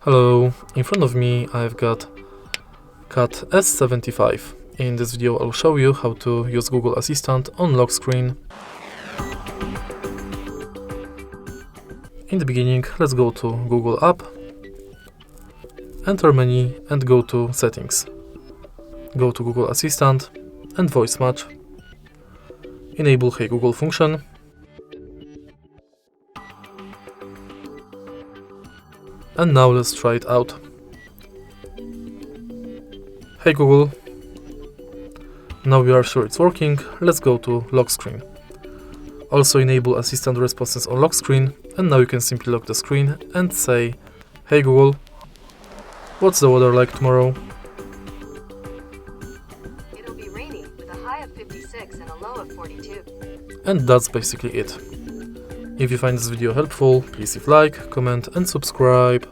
Hello, in front of me I've got CAT S75. In this video I'll show you how to use Google Assistant on lock screen. In the beginning, let's go to Google app, enter menu and go to settings. Go to Google Assistant and voice match. Enable Hey Google function. And now let's try it out. Hey Google. Now we are sure it's working. Let's go to lock screen. Also enable assistant responses on lock screen, and now you can simply lock the screen and say, Hey Google, what's the weather like tomorrow? It'll be rainy with a high of 56 and a low of 42. And that's basically it. If you find this video helpful, please leave like, comment and subscribe.